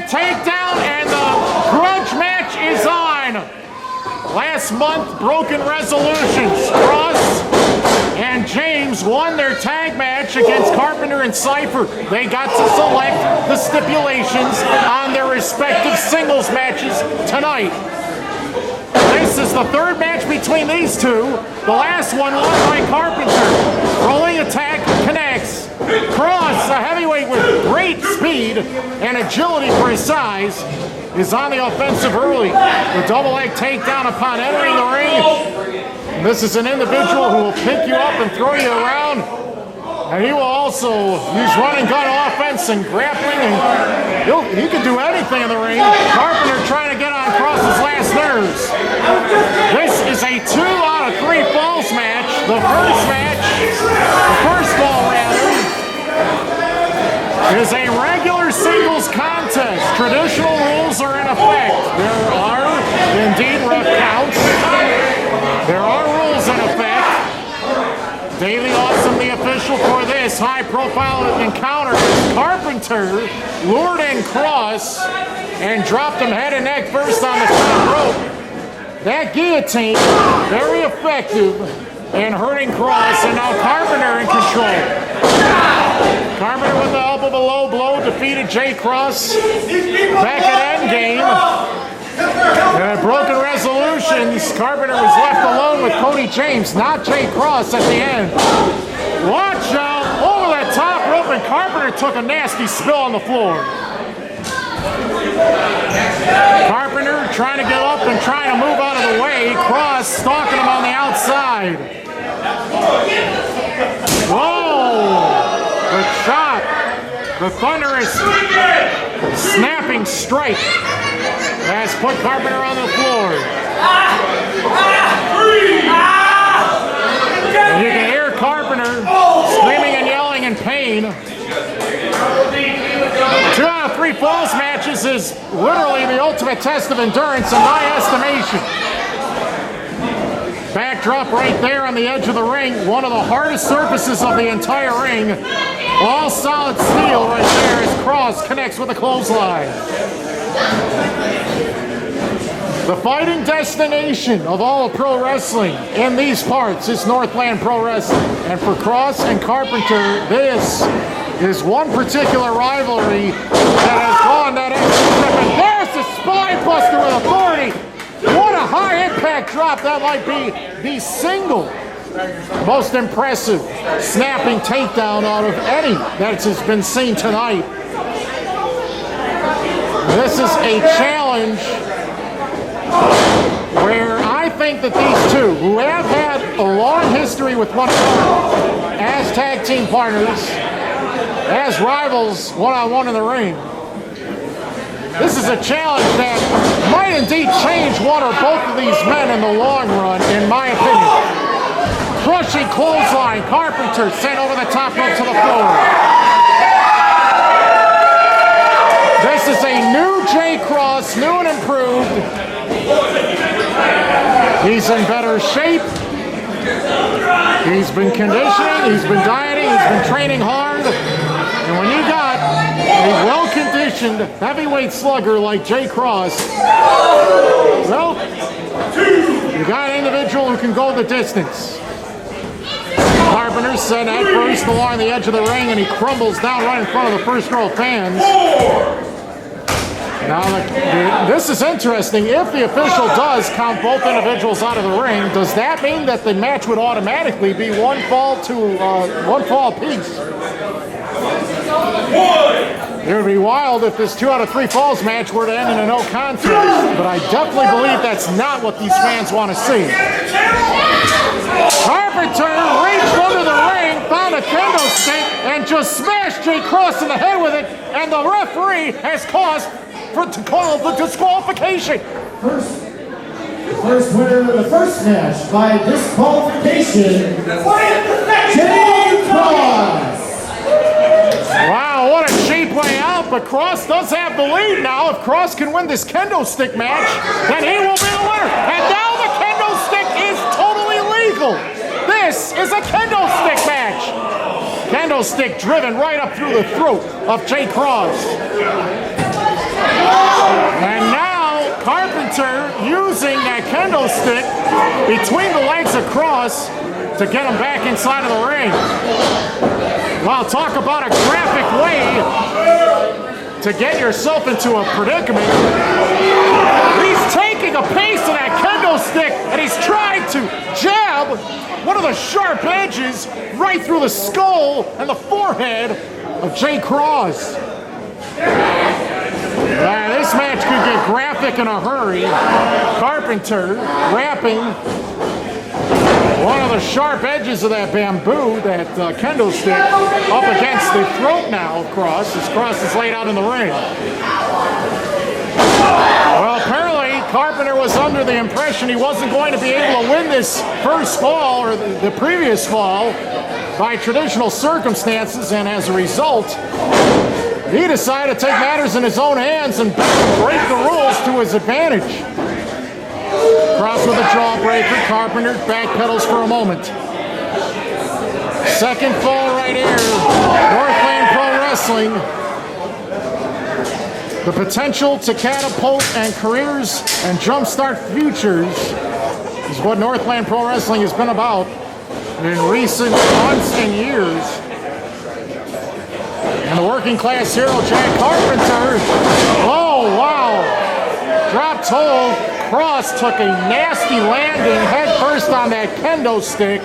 takedown, and the grudge match is on. Last month, Broken Resolutions. Kross and James won their tag match against Carpenter and Cypher. They got to select the stipulations on their respective singles matches tonight. This is the third match between these two. The last one won by Carpenter. Rolling attack connects. Kross, a heavyweight with great speed and agility for his size, is on the offensive early. The double leg takedown upon entering the ring. This is an individual who will pick you up and throw you around. And he will also use run and gun offense and grappling, and he can do anything in the ring. Carpenter trying to get on Kross's last nerves. This is a 2 out of 3 falls match. The first fall rather, is a regular singles contest. Traditional rules are in effect. There are indeed ref counts. There are rules in effect. Davey Awesome, the official for this high-profile encounter. Carpenter lured in Kross and dropped him head and neck first on the top rope. That guillotine, very effective in hurting Kross, and now Carpenter in control. Carpenter with the elbow below blow defeated Jay Kross back at endgame. Broken Resolutions, Carpenter was left alone with Cody James, not Jay Kross at the end. Watch out, over that top rope, and Carpenter took a nasty spill on the floor. Carpenter trying to get up and trying to move out of the way. Kross stalking him on the outside. Whoa! The shot, the thunderous snapping strike has put Carpenter on the floor. And you can hear Carpenter screaming and yelling in pain. 2 out of 3 falls matches is literally the ultimate test of endurance in my estimation. Backdrop right there on the edge of the ring, one of the hardest surfaces of the entire ring. All solid steel right there as Kross connects with a clothesline. The fighting destination of all pro wrestling in these parts is Northland Pro Wrestling. And for Kross and Carpenter, this is one particular rivalry that has gone that extra step. And there's the spine buster with authority. What a high impact drop. That might be the single most impressive snapping takedown out of any that has been seen tonight. This is a challenge where I think that these two, who have had a long history with one another as tag team partners, as rivals one-on-one in the ring, this is a challenge that might indeed change one or both of these men in the long run, in my opinion. Crushing clothesline, Carpenter sent over the top rope to the floor. This is a new Jay Kross, new and improved. He's in better shape. He's been conditioning, he's been dieting, he's been training hard. And when you got a well-conditioned heavyweight slugger like Jay Kross, well, you got an individual who can go the distance. Carpenter sent at first along the edge of the ring, and he crumbles down right in front of the first row of fans. Now, this is interesting. If the official does count both individuals out of the ring, does that mean that the match would automatically be one fall apiece? It would be wild if this 2 out of 3 falls match were to end in a no contest, but I definitely believe that's not what these fans want to see. Carpenter reached under the ring, found a kendo stick, and just smashed Jay Kross in the head with it, and the referee has caused to call the disqualification. First winner of the first match by disqualification, Jay Kross. Wow, what a cheap way out, but Kross does have the lead now. If Kross can win this kendo stick match, then he will be the winner. And now the kendo stick is totally legal. This is a kendo stick match. Kendo stick driven right up through the throat of Jay Kross. kendo stick between the legs of Kross to get him back inside of the ring. Well, talk about a graphic way to get yourself into a predicament. He's taking a piece of that kendo stick and he's trying to jab one of the sharp edges right through the skull and the forehead of Jack Kross. This match could get graphic in a hurry. Carpenter wrapping one of the sharp edges of that bamboo, that kendo stick, up against the throat now of Kross, as Kross is laid out in the ring. Well, apparently Carpenter was under the impression he wasn't going to be able to win this first fall, or the previous fall, by traditional circumstances, and as a result, he decided to take matters in his own hands and break the rules to his advantage. Kross with a jawbreaker. Carpenter backpedals for a moment. Second fall right here. Northland Pro Wrestling. The potential to catapult and careers and jumpstart futures is what Northland Pro Wrestling has been about in recent months and years. And the working class hero, Jack Carpenter. Oh, wow. Dropped hold. Kross took a nasty landing head first on that kendo stick.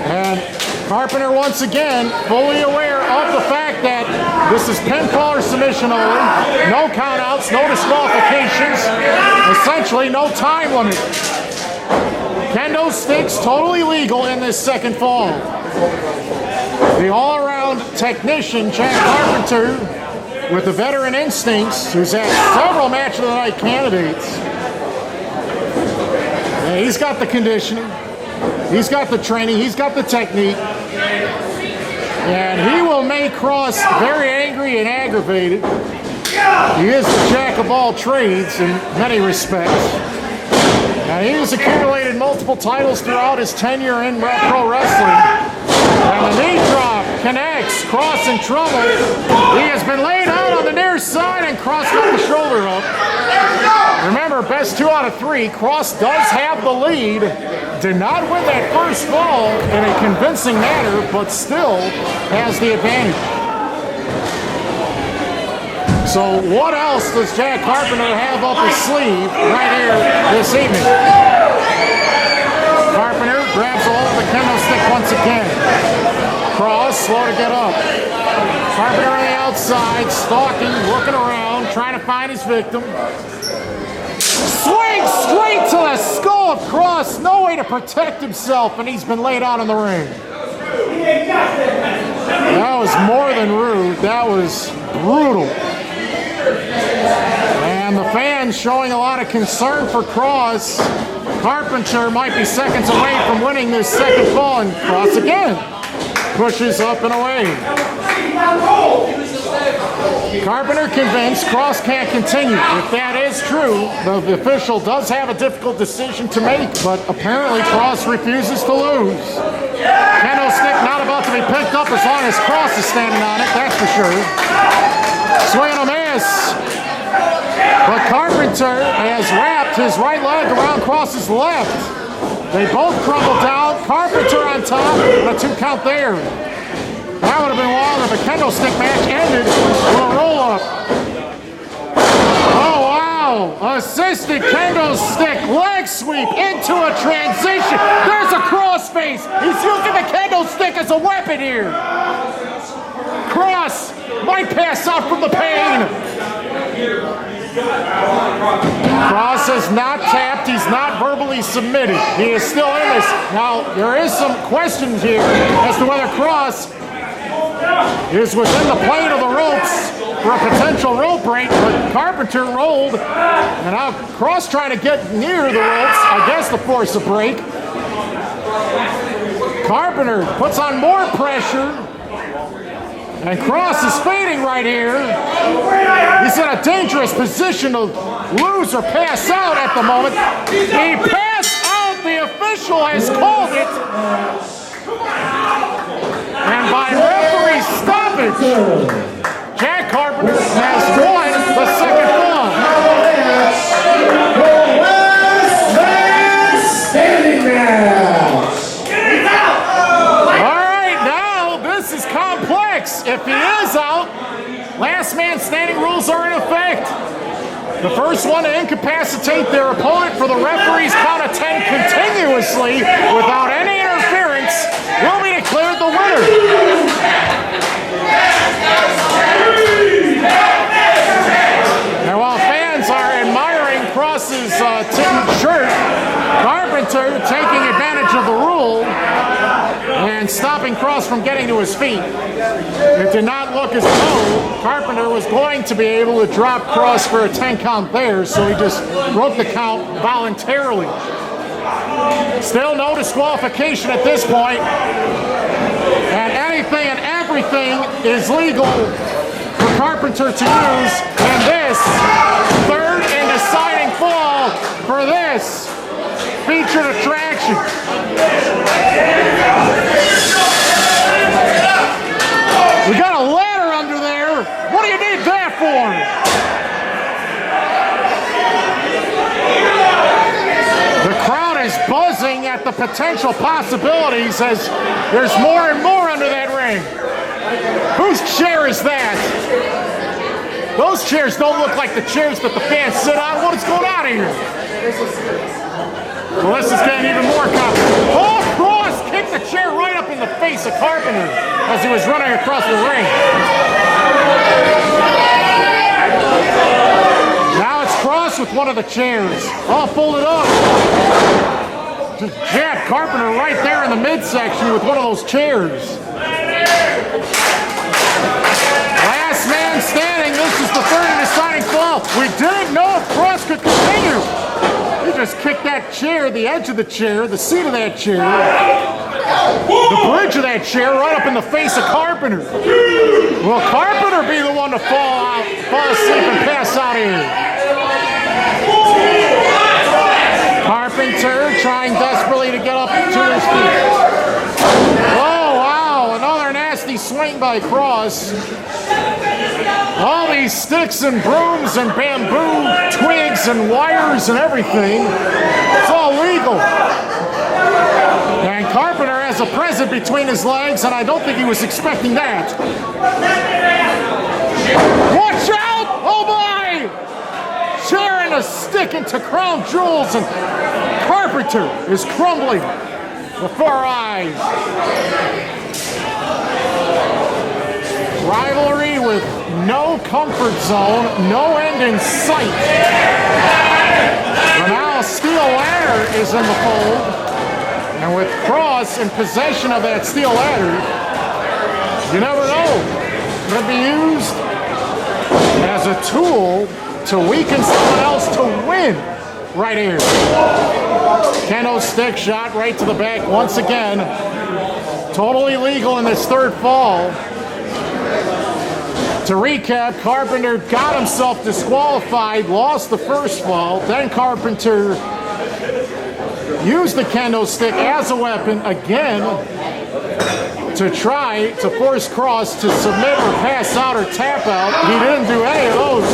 And Carpenter once again fully aware of the fact that this is pinfall or submission only. No countouts, no disqualifications. Essentially no time limit. Kendo sticks totally legal in this second fall. The all-around technician, Jack Carpenter, with the veteran instincts, who's had several match of the night candidates. Yeah, he's got the conditioning, he's got the training, he's got the technique, and he will make Kross very angry and aggravated. He is the jack of all trades in many respects. And he has accumulated multiple titles throughout his tenure in pro wrestling. And the knee drop connects. Kross in trouble. He has been laid out on the near side, and Kross got the shoulder up. Remember, best 2 out of 3. Kross does have the lead. Did not win that first fall in a convincing manner, but still has the advantage. So what else does Jack Carpenter have up his sleeve right here this evening? Carpenter grabs a hold of the kendo stick once again. Kross, slow to get up. Carpenter on the outside, stalking, looking around, trying to find his victim. Swing straight to the skull of Kross. No way to protect himself, and he's been laid out in the ring. That was more than rude. That was brutal. And the fans showing a lot of concern for Kross. Carpenter might be seconds away from winning this second fall, and Kross again pushes up and away. Carpenter convinced Kross can't continue. If that is true, the official does have a difficult decision to make, but apparently Kross refuses to lose. Kendo stick not about to be picked up as long as Kross is standing on it, that's for sure. Swing and a miss. But Carpenter has wrapped his right leg around Kross's left. They both crumble down. Carpenter on top, and a 2 count there. That would have been long if a kendo stick match ended with a roll-up. Oh, wow. Assisted kendo stick leg sweep into a transition. There's a crossface. He's using the kendo stick as a weapon here. Kross might pass out from the pain. Kross is not tapped. He's not verbally submitted. He is still in this. Now, there is some questions here as to whether Kross is within the plane of the ropes for a potential rope break, but Carpenter rolled, and now Kross trying to get near the ropes, I guess, to force a break. Carpenter puts on more pressure, and Kross is fading right here. He's in a dangerous position to lose or pass out at the moment. He passed out. The official has called it. And by referee stoppage, Jack Carpenter has won the second fall. standing rules are in effect. The first one to incapacitate their opponent for the referee's count of 10 continuously without any interference will be declared the winner. And while fans are admiring Kross's tinted shirt, Carpenter taking advantage of the rule and stopping Kross from getting to his feet. It did not look as though Carpenter was going to be able to drop Kross for a 10 count there, so he just broke the count voluntarily. Still no disqualification at this point, and anything and everything is legal for Carpenter to use in this third and deciding fall for this featured attraction. We got a ladder under there. What do you need that for? The crowd is buzzing at the potential possibilities as there's more and more under that ring. Whose chair is that? Those chairs don't look like the chairs that the fans sit on. What is going on here? Well, this is getting even more complicated. Oh, Kross kicked the chair right up in the face of Carpenter as he was running across the ring. Now it's Kross with one of the chairs, all folded up. Just Jack Carpenter right there in the midsection with one of those chairs. Last man standing. This is the third and deciding fall. We didn't know if Kross could continue. He just kicked that chair, the edge of the chair, the seat of that chair, the bridge of that chair right up in the face of Carpenter. Will Carpenter be the one to fall asleep and pass out here? Carpenter trying desperately to get up to his feet. Oh, wow, another nasty swing by Kross. All these sticks and brooms and bamboo twigs and wires and everything, it's all legal. And Carpenter has a present between his legs, and I don't think he was expecting that. Watch out! Oh my! Chair and a stick into crown jewels, and Carpenter is crumbling before our eyes. Rivalry with no comfort zone, no end in sight. But now a steel ladder is in the fold, and with Kross in possession of that steel ladder, you never know. Could be used as a tool to weaken someone else to win right here. Kendo Stick shot right to the back once again. Totally legal in this third fall. To recap, Carpenter got himself disqualified, lost the first fall, then Carpenter used the Kendo Stick as a weapon again to try to force Kross to submit or pass out or tap out. He didn't do any of those.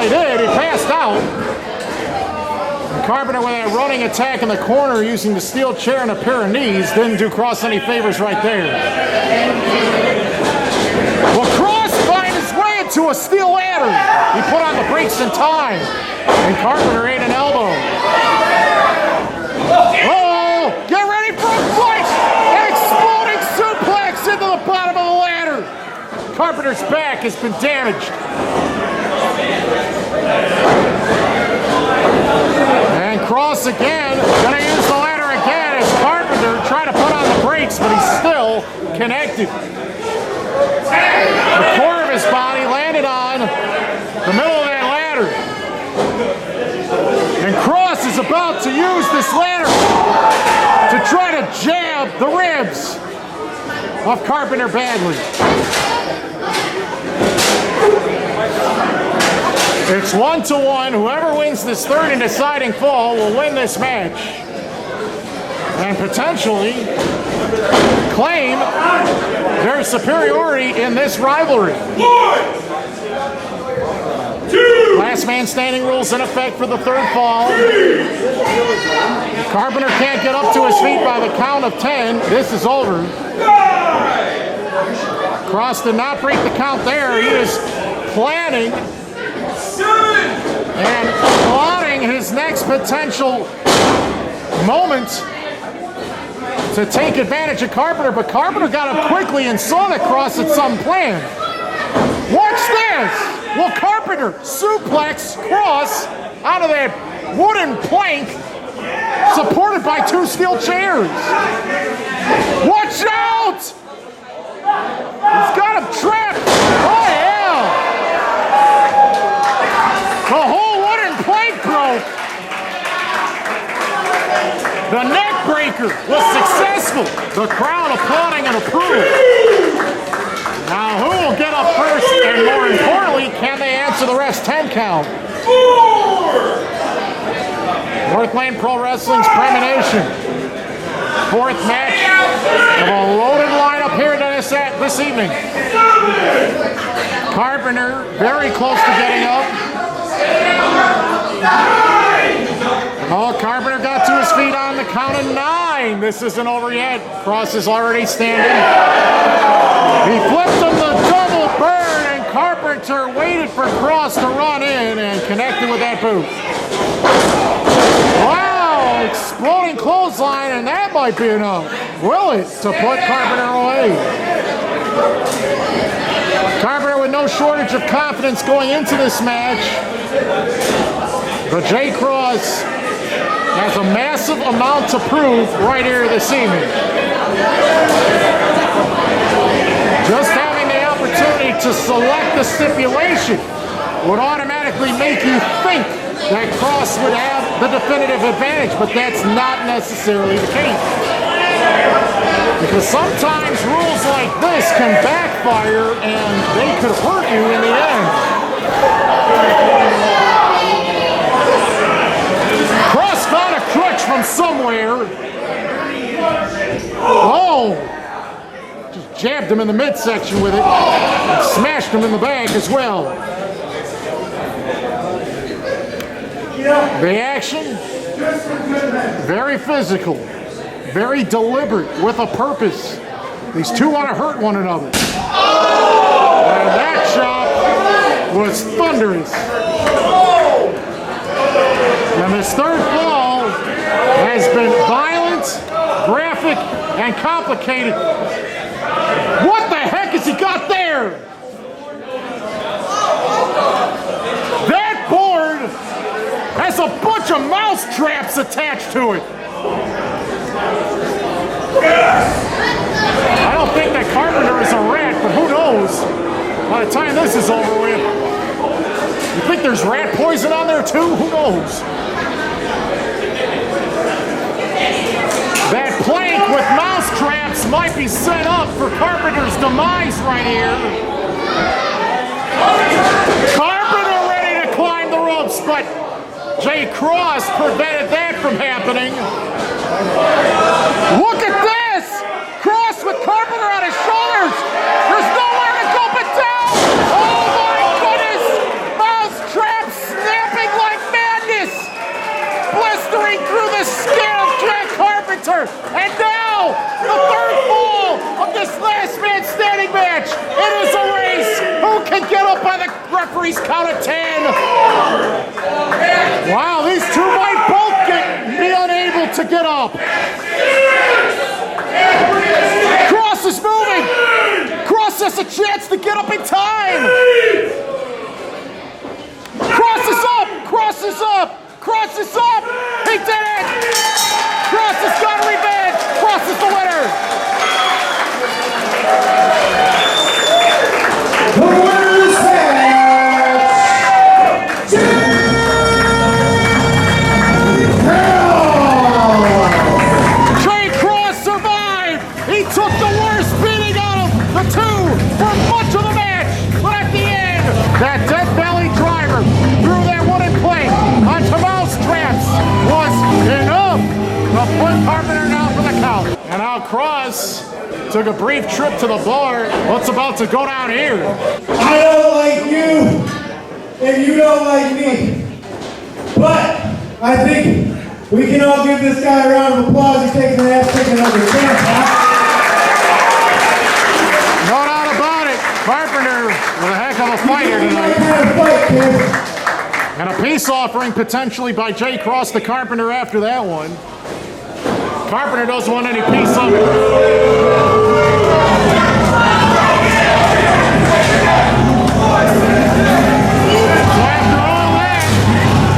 He did. He passed out. And Carpenter with that running attack in the corner using the steel chair and a pair of knees didn't do Kross any favors right there. Well, Kross finds his way into a steel ladder. He put on the brakes in time, and Carpenter ate an elbow. Oh, get ready for a fight! An exploding suplex into the bottom of the ladder. Carpenter's back has been damaged. And Kross again, gonna use the ladder again as Carpenter tried to put on the brakes, but he's still connected. The core of his body landed on the middle of that ladder. And Kross is about to use this ladder to try to jab the ribs of Carpenter badly. It's 1-1. Whoever wins this third and deciding fall will win this match. And potentially claim their superiority in this rivalry. 1, 2. Last man standing rules in effect for the third fall. Carpenter can't get up to his feet by the count of 10. This is over. Kross did not break the count there. He is planning and plotting his next potential moment to take advantage of Carpenter, but Carpenter got up quickly and saw that Kross had some plan. Watch this! Will Carpenter suplex Kross out of that wooden plank supported by 2 steel chairs? Watch out! He's got him trapped! Oh yeah! The whole wooden plank broke! The neck breaker was successful. The crowd applauding and approving. Now who will get up first, and more importantly, can they answer the rest 10 count? Northland Pro Wrestling's Premonition. 4th match of a loaded lineup here this evening. Carpenter very close to getting up. Oh, Carpenter got to his feet on the count of 9. This isn't over yet. Kross is already standing. He flipped him the double burn, and Carpenter waited for Kross to run in and connected with that boot. Wow, exploding clothesline, and that might be enough. Will it, to put Carpenter away? Carpenter with no shortage of confidence going into this match. But Jay Kross has a massive amount to prove right here this evening. Just having the opportunity to select the stipulation would automatically make you think that Kross would have the definitive advantage, but that's not necessarily the case. Because sometimes rules like this can backfire and they could hurt you in the end. Kross found a crutch from somewhere. Oh! Just jabbed him in the midsection with it and smashed him in the back as well. The action, very physical, very deliberate, with a purpose. These two want to hurt one another. And that shot was thunderous. And this third fall has been violent, graphic, and complicated. What the heck has he got there? That board has a bunch of mouse traps attached to it. I don't think that Carpenter is a rat, but who knows? By the time this is over with, you think there's rat poison on there too? Who knows? That plank with mouse traps might be set up for Carpenter's demise right here. Carpenter ready to climb the ropes, but Jay Kross prevented that from happening. Look at this! Kross with Carpenter on his shoulders! There's nowhere to go but down! Oh my goodness! Mouse traps snapping like madness! Blistering through the skin of Jack Carpenter! And now, the third fall of this last man standing match! It is a race! Who can get up by the referee's count of 10? Wow, these two might both be unable to get up. Kross is moving. Kross has a chance to get up in time. Kross is up. Kross is up. Kross is up. He did it. Kross has got revenge. Kross is the winner. The winner's match, Jay Kross survived. He took the worst beating out of the two for much of the match. But at the end, that dead belly driver through that wooden plank onto mouse traps was enough to put Carpenter down for the count. And now Kross took a brief trip to the bar. What's about to go down here? I don't like you, and you don't like me. But I think we can all give this guy a round of applause. He takes an ass kicking over the chance, huh? No doubt about it. here My tonight. kind of fight, kid. And a peace offering potentially by J. Kross the Carpenter after that one. Carpenter doesn't want any peace on after all that,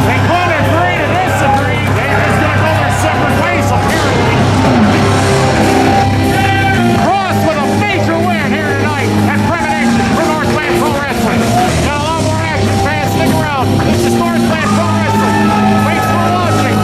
they couldn't agree to disagree. They're just going to go their separate ways, apparently. Kross with a major win here tonight at Premonition for Northland Pro Wrestling. Got a lot more action, fans. Stick around. This is Northland Pro Wrestling. Thanks for watching.